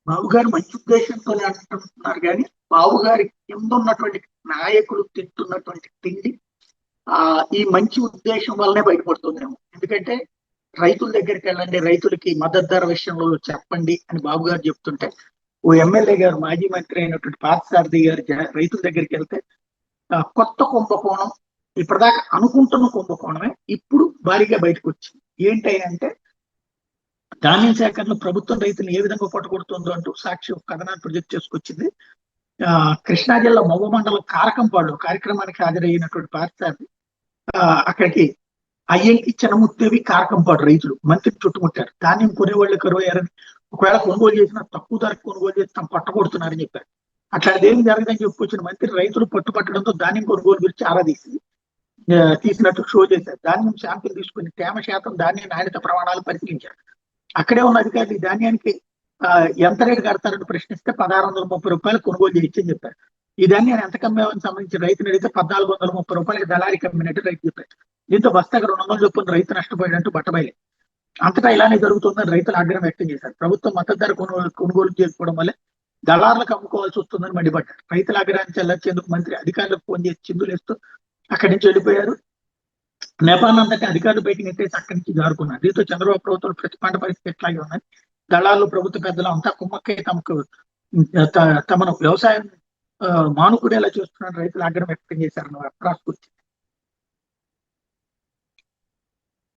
బాబు గారు మంచి ఉద్దేశంతోనే అంటున్నారు కానీ బాబు గారి కింద ఉన్నటువంటి నాయకులు తింటున్నటువంటి తిండి ఆ ఈ మంచి ఉద్దేశం వల్లనే బయటపడుతుందేమో. ఎందుకంటే రైతుల దగ్గరికి వెళ్ళండి, రైతులకి మద్దతు ధర విషయంలో చెప్పండి అని బాబు గారు చెప్తుంటే, ఓ ఎమ్మెల్యే గారు మాజీ మంత్రి అయినటువంటి పార్థసారథి గారు రైతుల దగ్గరికి వెళ్తే కొత్త కుంభకోణం, ఇప్పటిదాకా అనుకుంటున్న కుంభకోణమే ఇప్పుడు భారీగా బయటకు వచ్చింది. ఏంటంటే ధాన్యం సేకరణలో ప్రభుత్వం రైతులు ఏ విధంగా కొట్టగొడుతుందో అంటూ సాక్షి ఒక కథనాన్ని ప్రొజెక్ట్ చేసుకొచ్చింది. కృష్ణా జిల్లా మవ్వ మండలం కారకంపాడు కార్యక్రమానికి హాజరయ్యినటువంటి పార్థసారథి అక్కడికి అయ్యంకి చిన్నముత్తేవి కారకంపాడు రైతులు మంత్రి చుట్టుముట్టారు. ధాన్యం కొనేవాళ్ళు కరువయ్యారని, ఒకవేళ కొనుగోలు చేసినా తక్కువ ధరకు కొనుగోలు చేసి తమ పట్టగొడుతున్నారని చెప్పారు. అట్లాంటిది ఏం జరగదని చెప్పుకొచ్చిన మంత్రి రైతులు పట్టుపట్టడంతో ధాన్యం కొనుగోలు గురించి ఆరా తీసినట్టు షో చేశారు. ధాన్యం శాంపిల్ తీసుకుని తేమ శాతం, ధాన్యం నాణ్యత ప్రమాణాలు పరిశీలించారు. అక్కడే ఉన్న అధికారులు ఈ ధాన్యానికి ఎంత రేటు కడతారని ప్రశ్నిస్తే 1630 రూపాయలు కొనుగోలు చేయొచ్చని చెప్పారు. ఈ ధాన్యాన్ని ఎంత కమ్మేమని సంబంధించి రైతుని అడిగితే 1430 రూపాయలకి దళారి కమ్మినట్టు రైతు చెప్పారు. దీంతో బస్తాకు 200 చొప్పున రైతు నష్టపోయినట్టు బట్టబయలే. అంతటా ఇలానే జరుగుతుందని రైతులు ఆగ్రహం వ్యక్తం చేశారు. ప్రభుత్వం మద్దతు ధర కొనుగోలు చేసుకోవడం వల్లే దళారులకు అమ్ముకోవాల్సి వస్తుందని మండిపడ్డారు. రైతుల ఆగ్రహాన్ని చెల్లించేందుకు మంత్రి అధికారులకు ఫోన్ చేసి చిందులేస్తూ అక్కడి నుంచి వెళ్ళిపోయారు. నేపాల్ అంతటి అధికారులు బయటకు నెట్టేసి అక్కడి నుంచి జారుకున్నారు. దీంతో చంద్రబాబు ప్రభుత్వం ప్రతి పంట పరిస్థితి ఎట్లాగే ఉన్నాయి. దళాలు, ప్రభుత్వ పెద్దలు అంతా కుమ్మక్కై తమను వ్యవసాయం మానుకునేలా చూస్తున్న రైతులు ఆగ్రహం వ్యక్తం చేశారన్న రాసుకొచ్చింది.